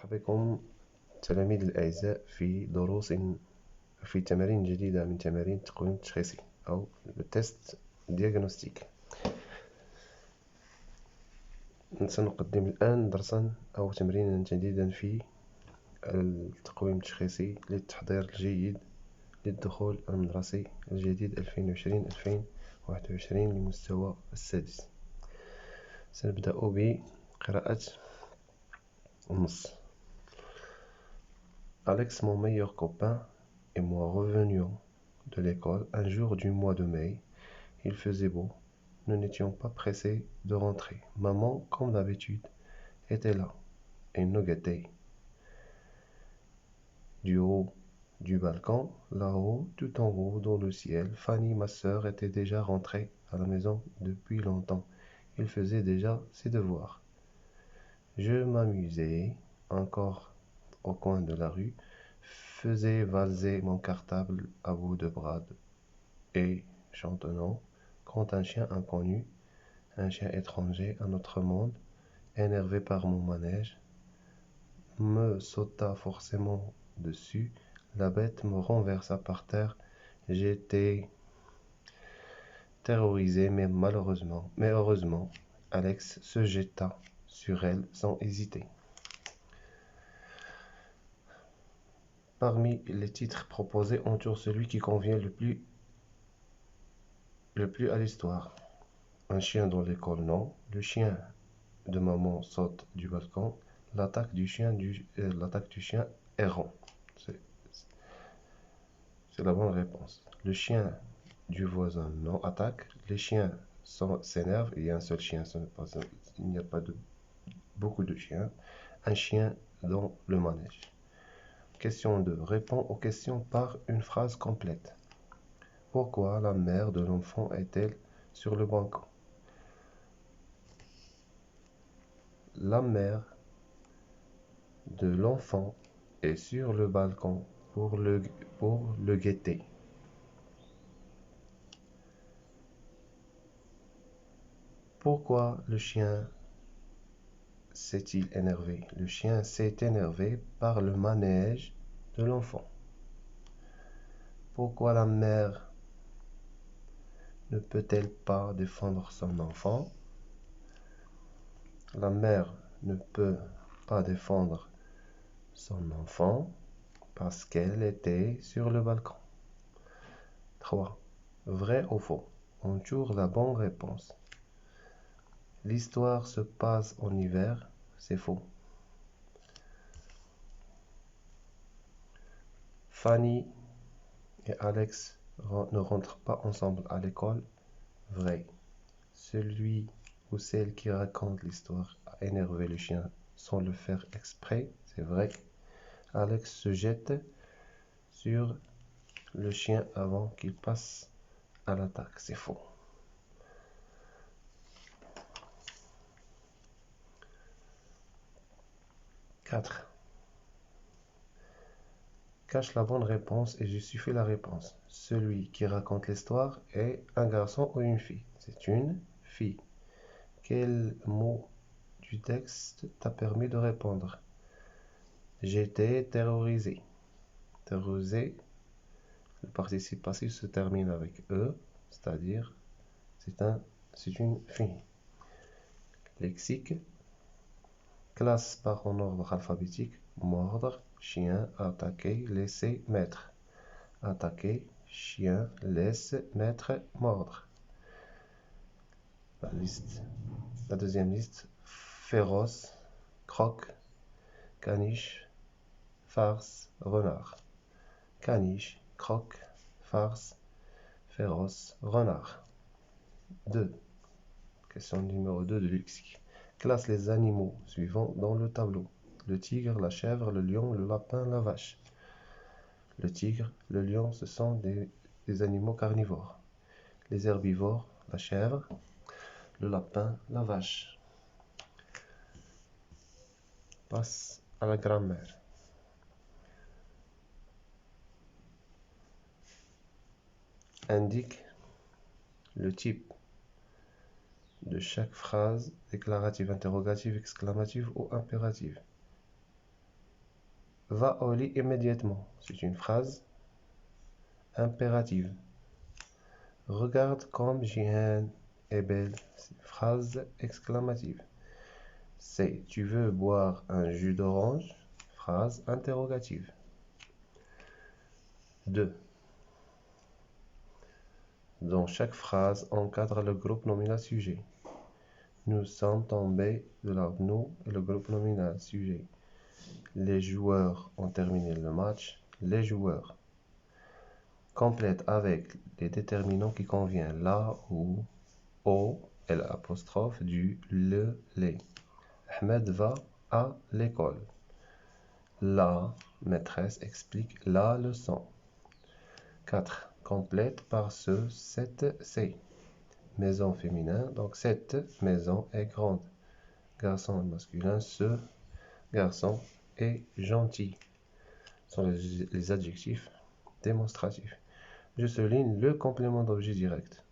مرحبا بكم تلاميذ الأعزاء في تمارين جديدة من تمارين التقويم التشخيصي أو التست دياغنوستيك. سنقدم الآن درسا أو تمرينا جديدا في التقويم التشخيصي للتحضير الجيد للدخول المدرسي الجديد 2020-2021 لمستوى السادس. سنبدأ بقراءة النص. Alex, mon meilleur copain, et moi revenions de l'école un jour du mois de mai. Il faisait beau. Nous n'étions pas pressés de rentrer. Maman, comme d'habitude, était là et nous guettait. Du haut du balcon, là-haut, tout en haut dans le ciel, Fanny, ma sœur, était déjà rentrée à la maison depuis longtemps. Il faisait déjà ses devoirs. Je m'amusais encore au coin de la rue, faisais valser mon cartable à bout de bras et chantonnant quand un chien inconnu, un chien étranger à notre monde, énervé par mon manège, me sauta forcément dessus. La bête me renversa par terre. J'étais terrorisé, mais heureusement, Alex se jeta sur elle sans hésiter. Parmi les titres proposés, entoure celui qui convient le plus à l'histoire. Un chien dans l'école, non. Le chien de maman saute du balcon. L'attaque du chien errant. C'est la bonne réponse. Le chien du voisin, non. Attaque. Les chiens s'énervent. Il y a un seul chien, il n'y a pas beaucoup de chiens. Un chien dans le manège. Question 2. Réponds aux questions par une phrase complète. Pourquoi la mère de l'enfant est-elle sur le balcon? La mère de l'enfant est sur le balcon pour le guetter. Pourquoi le chien s'est-il énervé? Le chien s'est énervé par le manège de l'enfant. Pourquoi la mère ne peut-elle pas défendre son enfant? La mère ne peut pas défendre son enfant parce qu'elle était sur le balcon. 3. Vrai ou faux? Entoure la bonne réponse. L'histoire se passe en hiver. C'est faux. Fanny et Alex ne rentrent pas ensemble à l'école. Vrai. Celui ou celle qui raconte l'histoire a énervé le chien sans le faire exprès. C'est vrai. Alex se jette sur le chien avant qu'il passe à l'attaque. C'est faux. Quatre. Cache la bonne réponse et justifie la réponse. Celui qui raconte l'histoire est un garçon ou une fille? C'est une fille. Quel mot du texte t'a permis de répondre? J'étais terrorisé. Terrorisé, le participe passif se termine avec E, c'est-à-dire c'est une fille. Lexique. Classe par en ordre alphabétique. Mordre, chien, attaquer, laisser, mettre. Attaquer, chien, laisse, mettre, mordre. La deuxième liste. Féroce, croque, caniche, farce, renard. Caniche, croque, farce, féroce, renard. 2. Question numéro 2 de lexique. Classe les animaux suivants dans le tableau. Le tigre, la chèvre, le lion, le lapin, la vache. Le tigre, le lion, ce sont des animaux carnivores. Les herbivores, la chèvre, le lapin, la vache. Passe à la grammaire. Indique le type de chaque phrase déclarative, interrogative, exclamative ou impérative. Va au lit immédiatement. C'est une phrase impérative. Regarde comme Jihan est belle. C'est une phrase exclamative. C. Tu veux boire un jus d'orange? Phrase interrogative. 2. Dans chaque phrase, encadre le groupe nominal sujet. Nous sommes tombés de l'arbre et le groupe nominal sujet. Les joueurs ont terminé le match. Les joueurs. Complète avec les déterminants qui conviennent. La ou au et l'apostrophe du les. Ahmed va à l'école. La maîtresse explique la leçon. 4. Complète par ce, cette, c'est. Maison féminin, donc cette maison est grande. Garçon masculin, ce garçon est gentil. Ce sont les adjectifs démonstratifs. Je souligne le complément d'objet direct.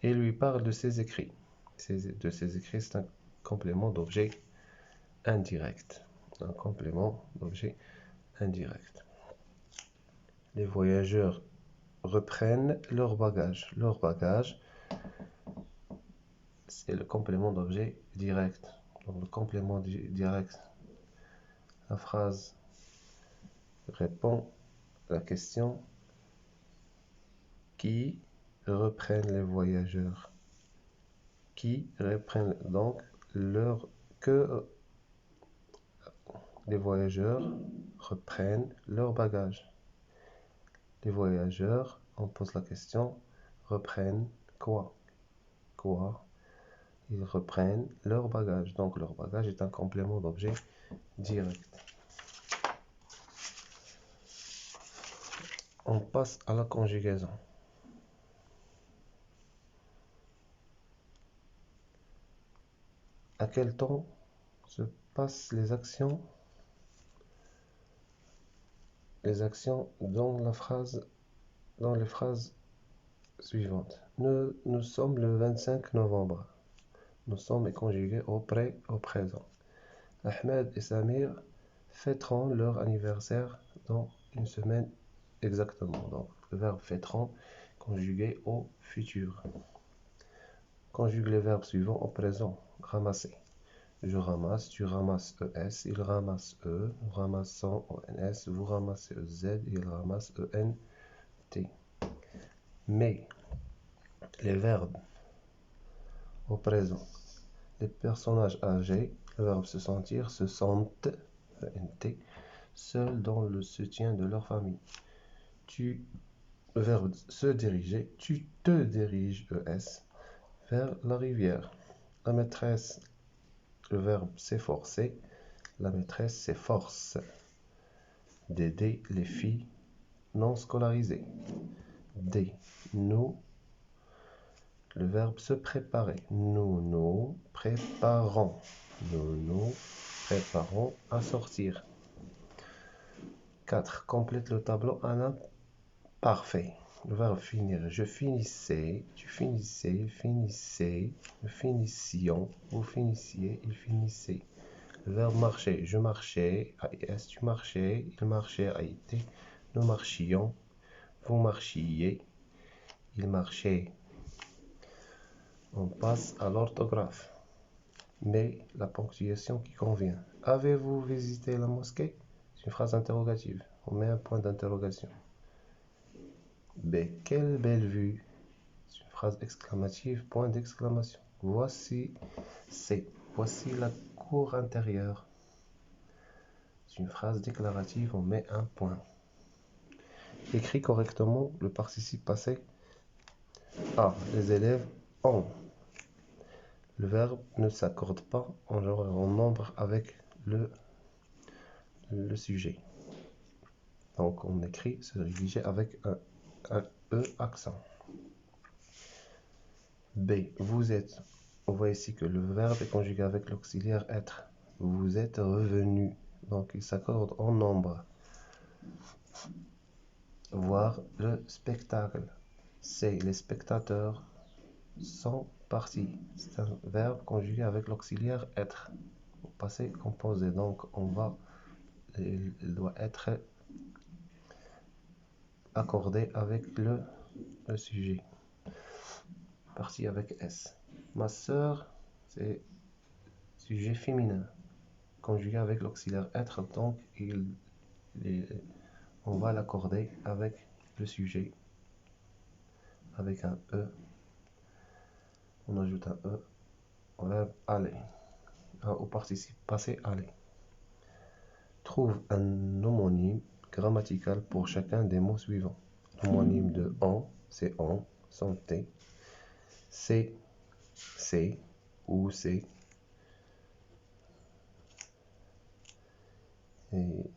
Et lui parle de ses écrits. De ses écrits, c'est un complément d'objet indirect. Un complément d'objet indirect. Les voyageurs reprennent leur bagage. Leur bagage, c'est le complément d'objet direct. Donc le complément direct, la phrase répond à la question qui reprennent les voyageurs. Qui reprennent donc que les voyageurs reprennent leur bagage. Les voyageurs, on pose la question, reprennent quoi? Quoi? Ils reprennent leur bagage. Donc leur bagage est un complément d'objet direct. On passe à la conjugaison. À quel temps se passent les actions dans les phrases suivantes. Nous sommes le 25 novembre. Nous sommes est conjugué au présent. Ahmed et Samir fêteront leur anniversaire dans une semaine exactement. Donc, le verbe fêteront conjugué au futur. Conjugue les verbes suivants au présent. Ramasser. Je ramasse, tu ramasses ES, il ramasse E, nous ramassons ONS, vous ramassez EZ, il ramasse ENT. Mais les verbes au présent. Les personnages âgés, le verbe se sentir, se sentent, ENT, seuls dans le soutien de leur famille. Le verbe se diriger, tu te diriges, ES, vers la rivière. La maîtresse, le verbe s'efforcer, la maîtresse s'efforce d'aider les filles non scolarisées. D. Nous, le verbe se préparer. Nous nous préparons. Nous nous préparons à sortir. 4. Complète le tableau en un parfait. Le verbe finir. Je finissais, tu finissais, finissez, nous finissions, vous finissiez, il finissait. Le verbe marcher. Je marchais, AIS, tu marchais, il marchait, AIT, nous marchions, vous marchiez, il marchait. On passe à l'orthographe. Mais la ponctuation qui convient. Avez-vous visité la mosquée? C'est une phrase interrogative. On met un point d'interrogation. B. Quelle belle vue! C'est une phrase exclamative, point d'exclamation. Voici C. Voici la cour intérieure. C'est une phrase déclarative, on met un point. Écrit correctement le participe passé. A. Les élèves ont. Le verbe ne s'accorde pas en genre et en nombre avec le sujet. Donc on écrit se rédiger avec un E accent. B. Vous êtes. On voit ici que le verbe est conjugué avec l'auxiliaire être. Vous êtes revenu. Donc il s'accorde en nombre. Voir le spectacle. C. Les spectateurs sont partis. C'est un verbe conjugué avec l'auxiliaire être. Au passé composé. Donc on va il doit être accordé avec le sujet. Partie avec S. Ma sœur, c'est sujet féminin, conjugué avec l'auxiliaire être, donc on va l'accorder avec le sujet, avec un E. On ajoute un E au verbe aller, au participe passé aller. Trouve un homonyme grammatical pour chacun des mots suivants. L'homonyme de en, c'est en, santé. C'est ou c'est. Et.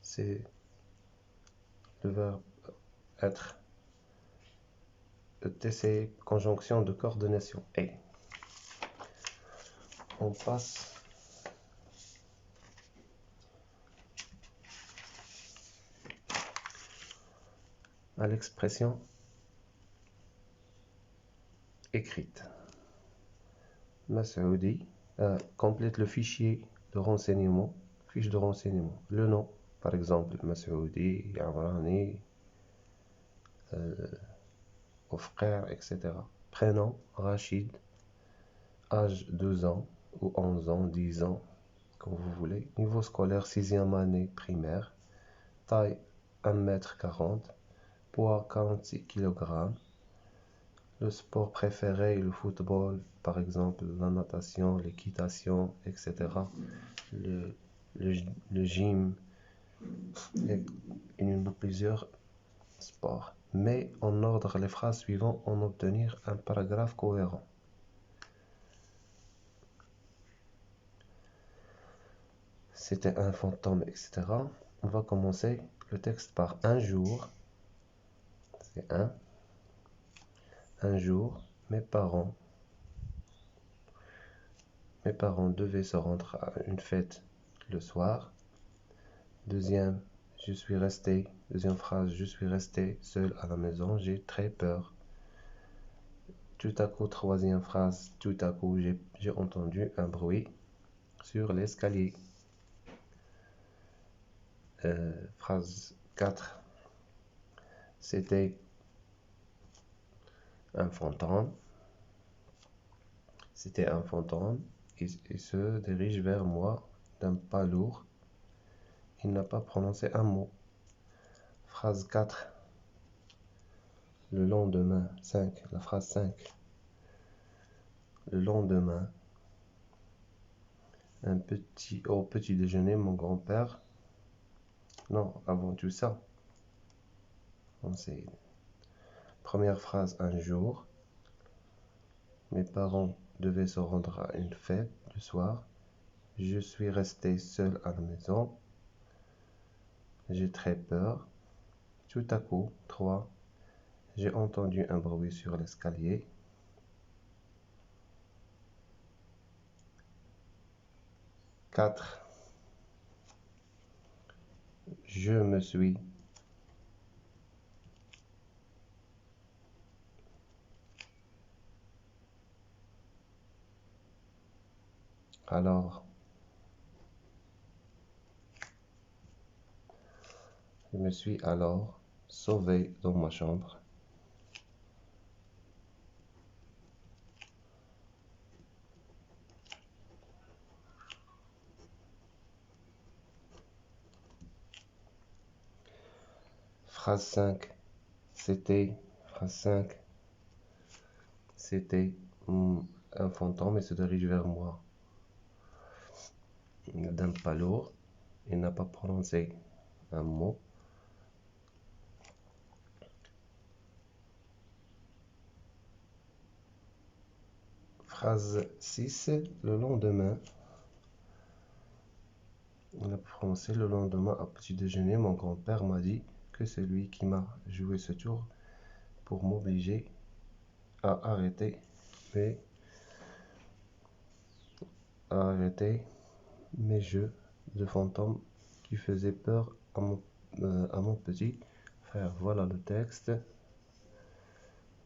C'est le verbe être. C'est conjonction de coordination. Et. On passe à l'expression écrite. Masoudi complète le fichier de renseignement, fiche de renseignement. Le nom, par exemple, Masoudi, Yavrani, Ofrer, etc. Prénom, Rachid. Âge 2 ans ou 11 ans, 10 ans, comme vous voulez. Niveau scolaire, 6e année primaire. Taille 1m40. Poids 46 kg. Le sport préféré, le football, par exemple, la natation, l'équitation, etc. Le gym. Il y en a plusieurs sports. Mais en ordre les phrases suivantes en obtenir un paragraphe cohérent. C'était un fantôme, etc. On va commencer le texte par un jour. C'est un jour, mes parents devaient se rendre à une fête le soir. Deuxième phrase, je suis resté seul à la maison, j'ai très peur. Tout à coup, troisième phrase, tout à coup, j'ai entendu un bruit sur l'escalier. Phrase 4, c'était un fantôme. C'était un fantôme. Il se dirige vers moi d'un pas lourd. Il n'a pas prononcé un mot. Phrase 4. Le lendemain, 5. La phrase 5. Le lendemain, au petit déjeuner, mon grand-père. Non, avant tout ça. C'est première phrase, un jour. Mes parents devaient se rendre à une fête le soir. Je suis resté seul à la maison. J'ai très peur. Tout à coup, 3. J'ai entendu un bruit sur l'escalier. 4. Je me suis. Alors, je me suis alors sauvé dans ma chambre. Phrase 5. C'était un fantôme et se dirige vers moi. D'un pas lourd, il n'a pas prononcé un mot. Phrase 6. Le lendemain, il a prononcé le lendemain à petit déjeuner, mon grand-père m'a dit que c'est lui qui m'a joué ce tour pour m'obliger à arrêter mes jeux de fantômes qui faisaient peur à mon petit frère. Voilà le texte.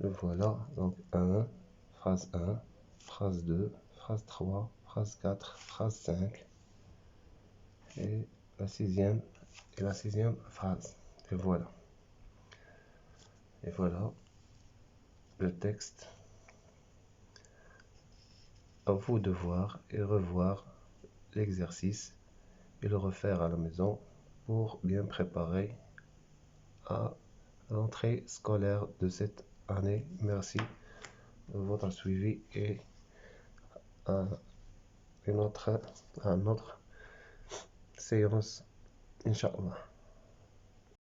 Voilà, donc 1, phrase 1, phrase 2, phrase 3, phrase 4, phrase 5, et la sixième phrase. Et voilà. Et voilà le texte. À vous de voir et revoir l'exercice et le refaire à la maison pour bien préparer à l'entrée scolaire de cette année. Merci de votre suivi et à une autre séance, Inch'Allah.